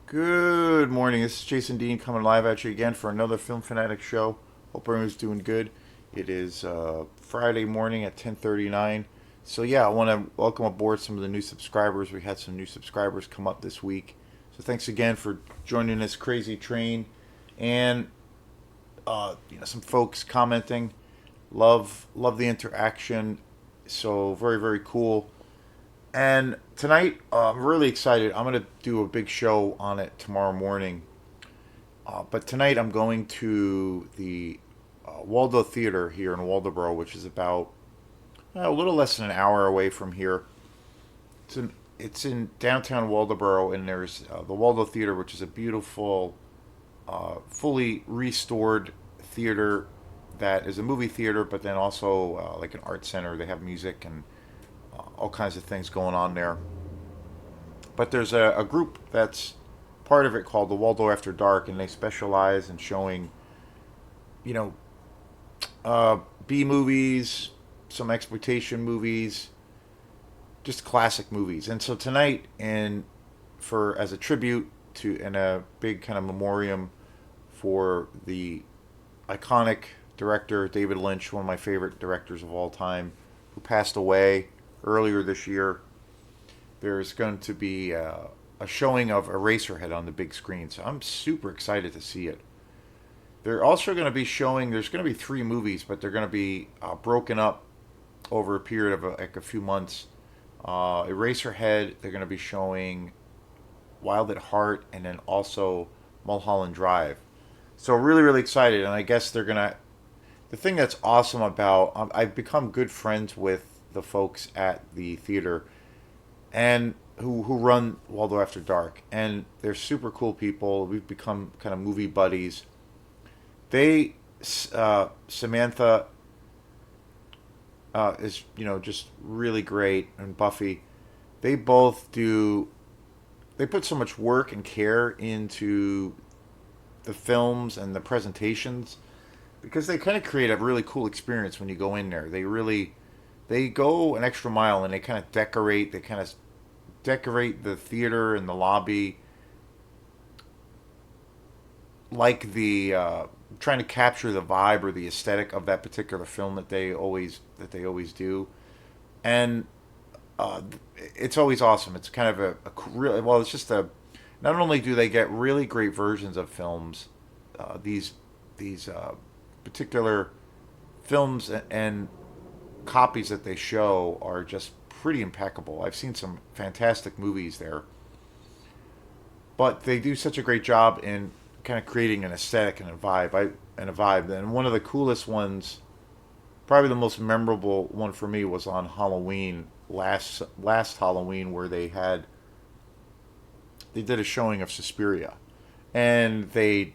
Good morning. This is Jason Dean coming live at you again for another Film Fanatic show. Hope everyone's doing good. It is Friday morning at 10:39. So yeah, I want to welcome aboard some of the new subscribers. We had some new subscribers come up this week. So thanks again for joining this crazy train, and some folks commenting. Love the interaction. So very very cool. And tonight, I'm really excited. I'm going to do a big show on it tomorrow morning. But tonight, I'm going to the Waldo Theater here in Waldoboro, which is about a little less than an hour away from here. It's in downtown Waldoboro, and there's the Waldo Theater, which is a beautiful, fully restored theater that is a movie theater, but then also like an art center. They have music and all kinds of things going on there. But there's a group that's part of it called the Waldo After Dark, and they specialize in showing, you know, uh, B movies, some exploitation movies, just classic movies. And so tonight, and for as a tribute to and a big kind of memoriam for the iconic director David Lynch, one of my favorite directors of all time, who passed away earlier this year. There's going to be a showing of Eraserhead on the big screen, so I'm super excited to see it. They're also going to be showing. There's going to be three movies, but they're going to be broken up over a period of like a few months. Eraserhead. They're going to be showing Wild at Heart, and then also Mulholland Drive. So really, really excited, and I guess they're gonna. The thing that's awesome about I've become good friends with the folks at the theater, and who run Waldo After Dark, and they're super cool people. We've become kind of movie buddies. They Samantha is just really great, and Buffy. They both do. They put so much work and care into the films and the presentations because they kind of create a really cool experience when you go in there. They go an extra mile, and they kind of decorate. They kind of decorate the theater and the lobby like the trying to capture the vibe or the aesthetic of that particular film that they always do. And uh, it's always awesome. It's kind of really well. It's just a. Not only do they get really great versions of films, these particular films and copies that they show are just pretty impeccable. I've seen some fantastic movies there, but they do such a great job in kind of creating an aesthetic and a vibe. And one of the coolest ones, probably the most memorable one for me, was on Halloween last Halloween, where they did a showing of Suspiria, and they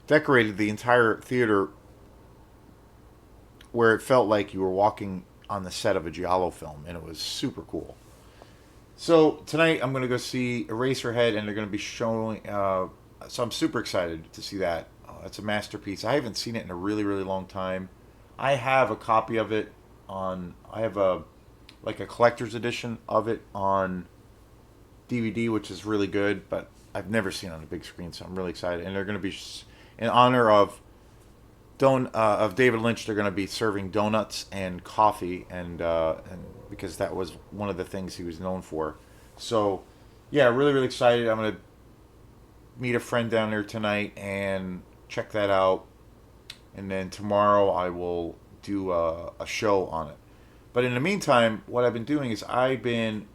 decorated the entire theater where it felt like you were walking on the set of a giallo film, and it was super cool. So tonight I'm going to go see Eraserhead, and they're going to be showing. So I'm super excited to see that. It's a masterpiece. I haven't seen it in a really really long time. I have a copy of it on. I have a like a collector's edition of it on DVD, which is really good, but I've never seen it on a big screen, so I'm really excited. And they're going to be in honor of David Lynch. They're going to be serving donuts and coffee, and because that was one of the things he was known for. So, yeah, really really excited. I'm going to meet a friend down there tonight and check that out, and then tomorrow I will do a show on it. But in the meantime, what I've been doing is I've been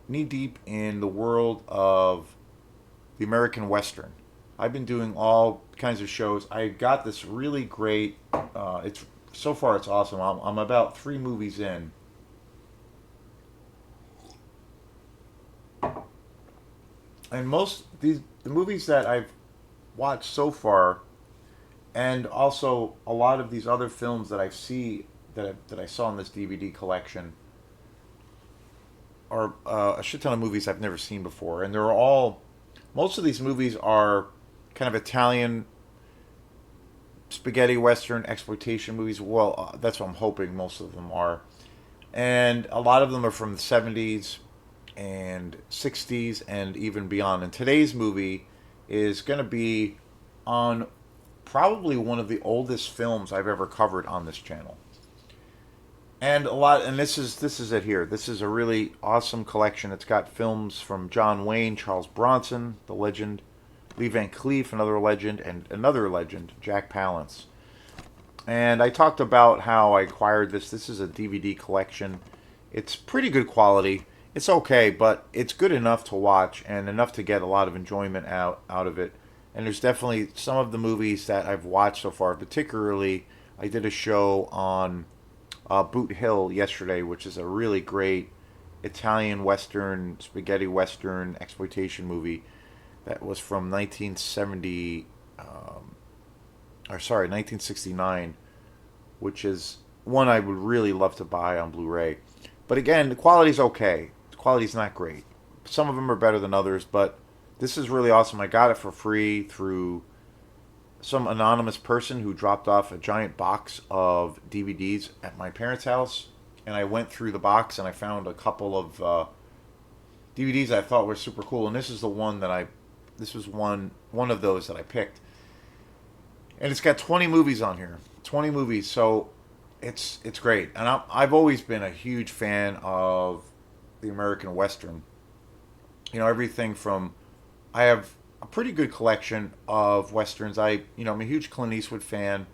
knee deep in the world of the American Western. I've been doing all kinds of shows. I got this really great. It's so far it's awesome. I'm about three movies in, and most the movies that I've watched so far, and also a lot of these other films that I saw in this DVD collection are a shit ton of movies I've never seen before, and they're all. Most of these movies are kind of Italian spaghetti western exploitation movies. Well, that's what I'm hoping most of them are, and a lot of them are from the '70s. and 60s and even beyond. And today's movie is going to be on probably one of the oldest films I've ever covered on this channel. And a lot, and this is it here. This is a really awesome collection. It's got films from John Wayne, Charles Bronson, the legend, Lee Van Cleef, another legend, and another legend, Jack Palance. And I talked about how I acquired this. This is a DVD collection. It's pretty good quality. It's okay, but it's good enough to watch and enough to get a lot of enjoyment out of it. And there's definitely some of the movies that I've watched so far. Particularly, I did a show on Boot Hill yesterday, which is a really great Italian Western, spaghetti Western exploitation movie that was from 1970, or sorry, 1969, which is one I would really love to buy on Blu-ray. But again, the quality's okay. The quality's not great. Some of them are better than others, but this is really awesome. I got it for free through some anonymous person who dropped off a giant box of DVDs at my parents' house, and I went through the box and I found a couple of DVDs I thought were super cool, and this is the one that this was one of those that I picked, and it's got 20 movies on here, 20 movies, so it's great, and I've always been a huge fan of the American Western. Everything from I have a pretty good collection of westerns. I'm a huge Clint Eastwood fan,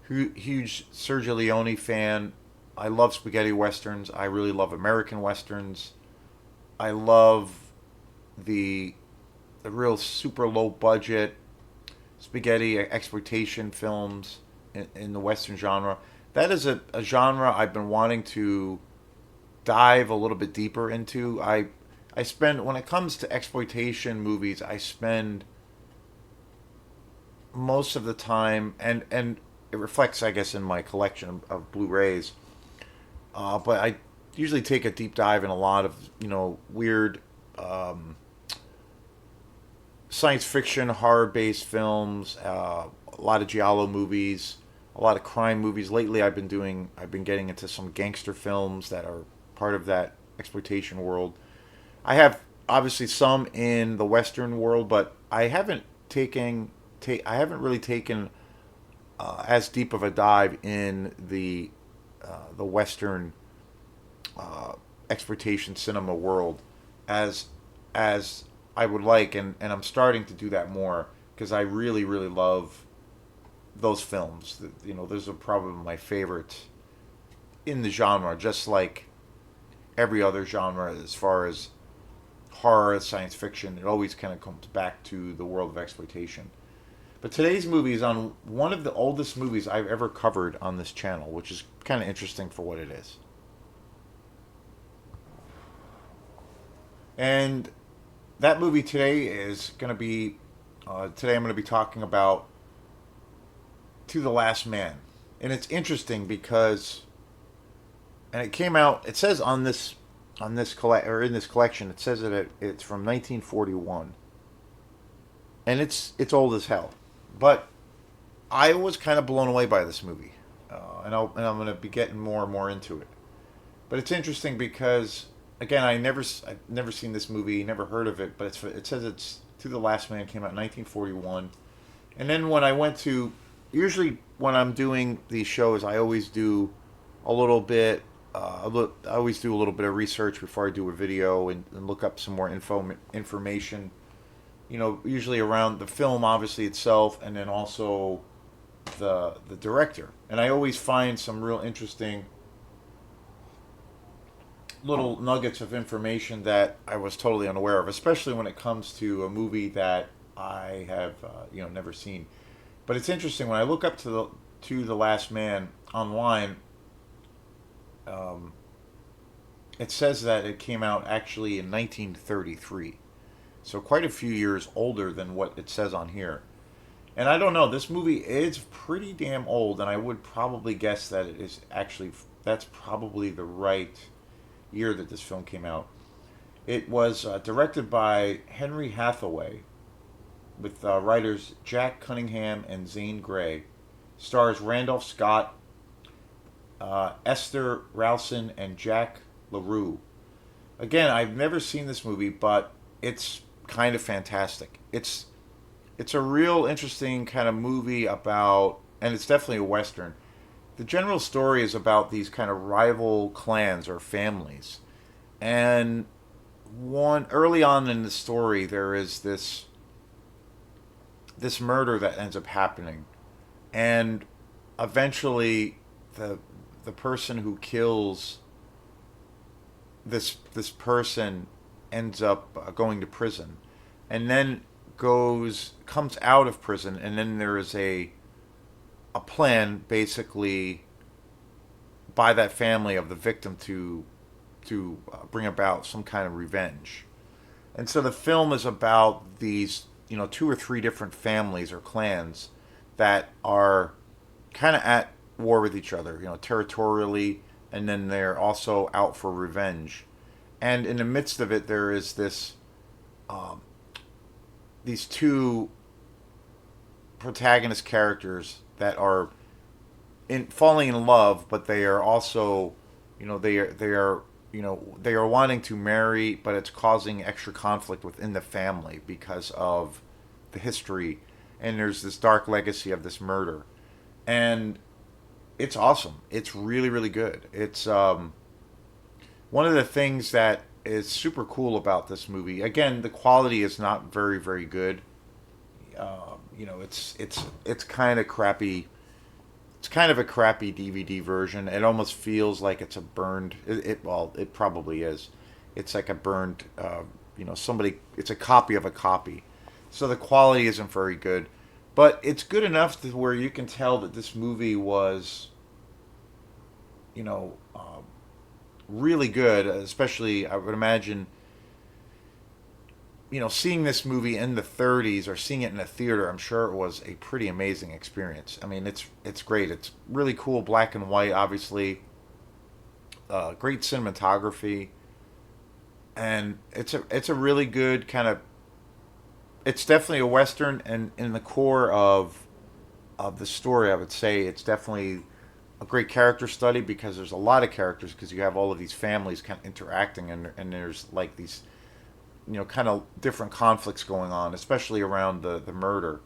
huge Sergio Leone fan. I love spaghetti westerns. I really love American westerns. I love the the real super low budget spaghetti exploitation films in the western genre. That is a genre I've been wanting to dive a little bit deeper into. I spend when it comes to exploitation movies, I spend most of the time, and it reflects, I guess, in my collection of Blu-rays. But I usually take a deep dive in a lot of weird science fiction, horror-based films, a lot of giallo movies, a lot of crime movies. Lately, I've been getting into some gangster films that are part of that exploitation world. I have obviously some in the Western world, but I haven't really taken as deep of a dive in the Western exploitation cinema world as as I would like, and I'm starting to do that more because I really really love those films. Those are probably my favorites in the genre, just like every other genre as far as horror, science fiction. It always kind of comes back to the world of exploitation. But today's movie is on one of the oldest movies I've ever covered on this channel, which is kind of interesting for what it is. And that movie today is going to be today I'm going to be talking about To the Last Man. And it's interesting because and it came out, it says on this in this collection, it says that it's from 1941. And it's old as hell. But I was kind of blown away by this movie. And I'm going to be getting more and more into it. But it's interesting because again, I've never seen this movie, never heard of it, but it says it's To the Last Man, came out in 1941. And then when I went to usually when I'm doing these shows, I always do a little bit I always do a little bit of research before I do a video and look up some more information. Usually around the film, obviously itself, and then also the director. And I always find some real interesting little nuggets of information that I was totally unaware of, especially when it comes to a movie that I have never seen. But it's interesting when I look up to the Last Man online. It says that it came out actually in 1933, so quite a few years older than what it says on here. And I don't know, this movie is pretty damn old, and I would probably guess that it is actually that's probably the right year that this film came out. It was directed by Henry Hathaway, with writers Jack Cunningham and Zane Grey. Stars Randolph Scott, Esther Ralston, and Jack LaRue. Again, I've never seen this movie, but it's kind of fantastic. It's a real interesting kind of movie about, and it's definitely a western. The general story is about these kind of rival clans or families, and one early on in the story there is this murder that ends up happening, and eventually the the person who kills this person ends up going to prison, and then goes comes out of prison, and then there is a plan basically by that family of the victim to bring about some kind of revenge. And so the film is about these, two or three different families or clans that are kind of at war with each other, territorially, and then they're also out for revenge. And in the midst of it, there is um, these two protagonist characters that are in falling in love, but they are also, they are wanting to marry, but it's causing extra conflict within the family because of the history, and there's this dark legacy of this murder, and it's awesome. It's really really good. It's one of the things that is super cool about this movie. Again, the quality is not very very good. It's kind of crappy. It's kind of a crappy DVD version. It almost feels like it's a burned. Well, it probably is. It's like a burned. Somebody. It's a copy of a copy, so the quality isn't very good, but it's good enough to where you can tell that this movie was, you know, really good. Especially, I would imagine, seeing this movie in the 30s or seeing it in a theater, I'm sure it was a pretty amazing experience. I mean, it's great. It's really cool, black and white, obviously. Great cinematography, and it's a really good kind of. It's definitely a western, and in the core of the story, I would say it's definitely a great character study because there's a lot of characters because you have all of these families kind of interacting, and there's like these kind of different conflicts going on, especially around the murder.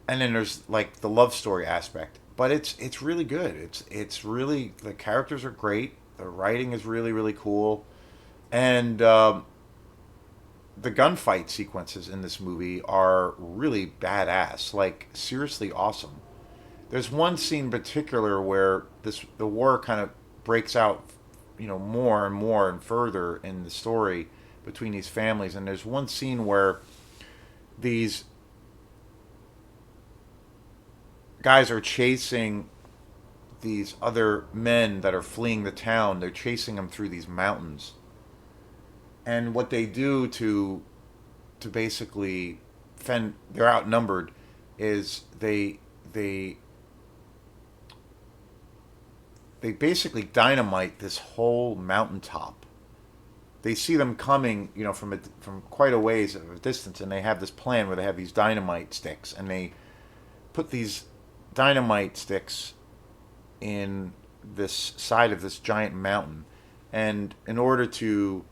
And then there's like the love story aspect, but it's really good. It's really the characters are great. The writing is really really cool, and the gunfight sequences in this movie are really badass. Like seriously awesome. There's one scene in particular where the war kind of breaks out, more and more and further in the story between these families. And there's one scene where these guys are chasing these other men that are fleeing the town. They're chasing them through these mountains, and what they do to basically fend, they're outnumbered, is they they basically dynamite this whole mountaintop. They see them coming, from quite a ways of a distance, and they have this plan where they have these dynamite sticks, and they put these dynamite sticks in this side of this giant mountain, and in order to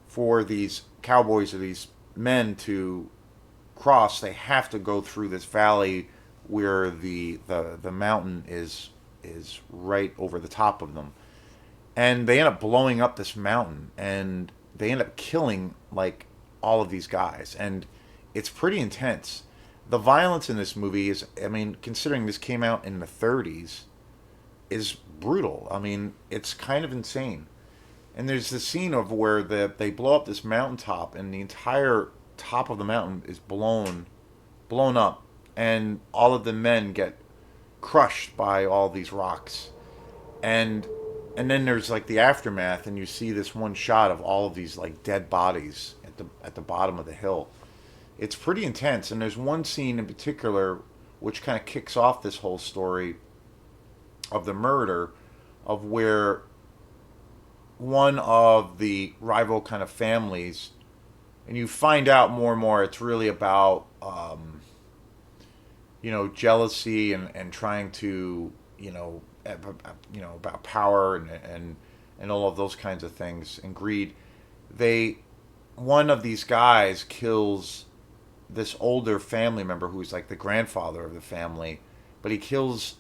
for these cowboys or these men to cross, they have to go through this valley where the mountain is right over the top of them, and they end up blowing up this mountain, and they end up killing like all of these guys, and it's pretty intense. The violence in this movie is, I mean, considering this came out in the 30s, is brutal. I mean, it's kind of insane. And there's this scene of where they blow up this mountaintop, and the entire top of the mountain is blown up, and all of the men get crushed by all these rocks, and and then there's like the aftermath, and you see this one shot of all of these like dead bodies at the bottom of the hill. It's pretty intense, and there's one scene in particular which kind of kicks off this whole story of the murder, of where one of the rival kind of families, and you find out more and more it's really about jealousy and trying to, about power, and all of those kinds of things, and greed. They One of these guys kills this older family member who's like the grandfather of the family, but he shoots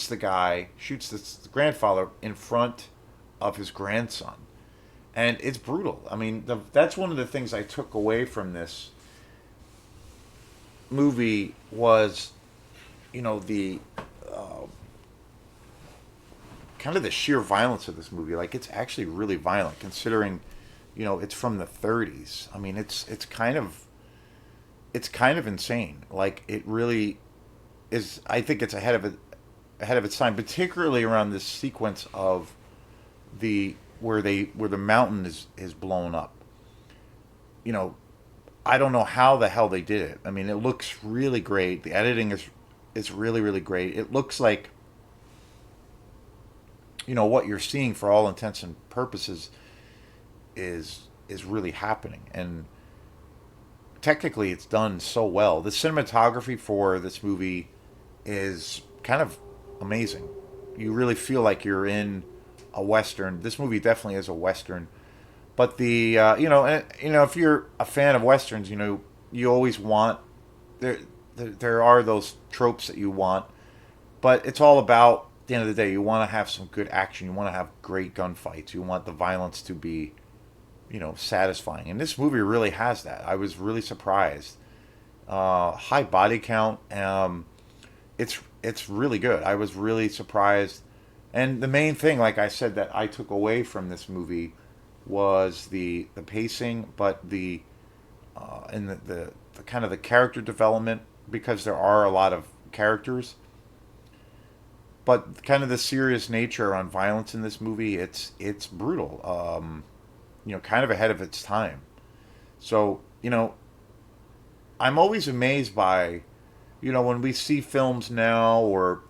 the guy, shoots this grandfather in front of his grandson, and it's brutal. I mean, that's one of the things I took away from this movie was, the kind of the sheer violence of this movie. Like, it's actually really violent considering, it's from the 30s. I mean, it's kind of insane. Like, it really is. I think it's ahead of its time, particularly around this sequence of where the mountain is blown up. You know, I don't know how the hell they did it. I mean, it looks really great. The editing is really really great. It looks like, what you're seeing for all intents and purposes is really happening, and technically it's done so well. The cinematography for this movie is kind of amazing. You really feel like you're in a western. This movie definitely is a western. But if you're a fan of westerns, you always want there are those tropes that you want, but it's all about, at the end of the day, you want to have some good action. You want to have great gunfights. You want the violence to be, satisfying. And this movie really has that. I was really surprised. High body count. It's really good. I was really surprised. And the main thing, like I said, that I took away from this movie was the pacing, but and the kind of the character development, because there are a lot of characters, but kind of the serious nature on violence in this movie. It's brutal. Kind of ahead of its time. So, I'm always amazed by, when we see films now or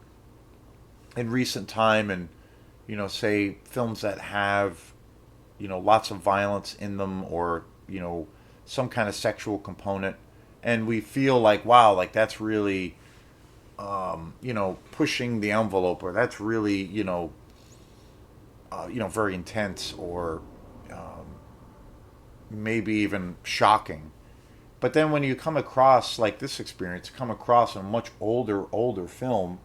in recent time, and, say films that have, lots of violence in them, or, some kind of sexual component, and we feel like, wow, like that's really, pushing the envelope, or that's really, very intense, or maybe even shocking. But then when you come across like this experience, come across a much older film,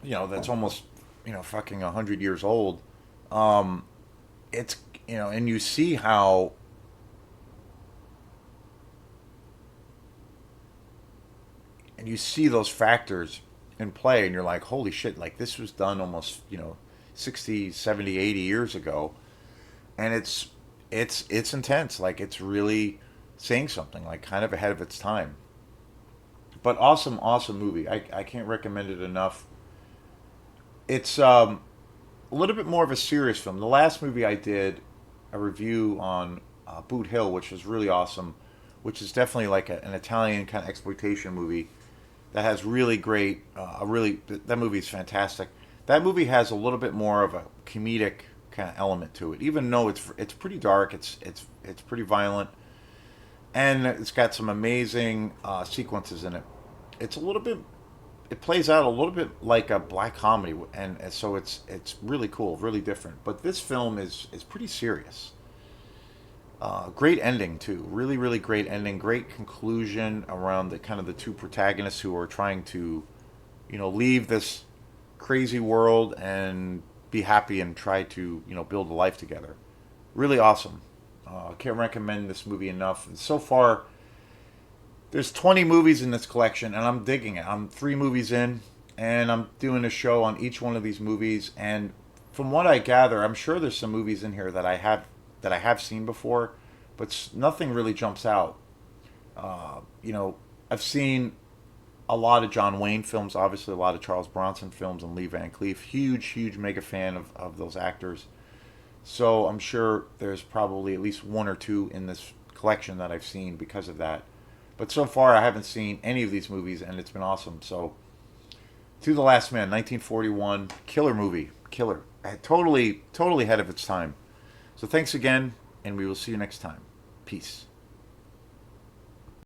that's almost, fucking 100 years old. Um, it's and you see how, and you see those factors in play, and you're like, holy shit, like this was done almost, 60, 70, 80 years ago, and it's intense. Like, it's really saying something, like kind of ahead of its time. But awesome movie. I can't recommend it enough. It's a little bit more of a serious film. The last movie I did a review on, Boot Hill, which was really awesome, which is definitely like an Italian kind of exploitation movie that has really great, that movie is fantastic. That movie has a little bit more of a comedic kind of element to it, even though it's pretty dark. It's pretty violent, and it's got some amazing sequences in it. It's a little bit. It plays out a little bit like a black comedy, and so it's really cool, really different. But this film is pretty serious. Great ending too, really really great ending, great conclusion around the kind of the two protagonists who are trying to, leave this crazy world and be happy and try to, build a life together. Really awesome. Can't recommend this movie enough. So far, there's 20 movies in this collection, and I'm digging it. I'm 3 movies in, and I'm doing a show on each one of these movies. And from what I gather, I'm sure there's some movies in here that I have seen before, but nothing really jumps out. I've seen a lot of John Wayne films, obviously a lot of Charles Bronson films, and Lee Van Cleef. Huge mega fan of those actors. So I'm sure there's probably at least one or two in this collection that I've seen because of that. But so far, I haven't seen any of these movies, and it's been awesome. So, To the Last Man, 1941, killer movie, killer, totally ahead of its time. So thanks again, and we will see you next time. Peace.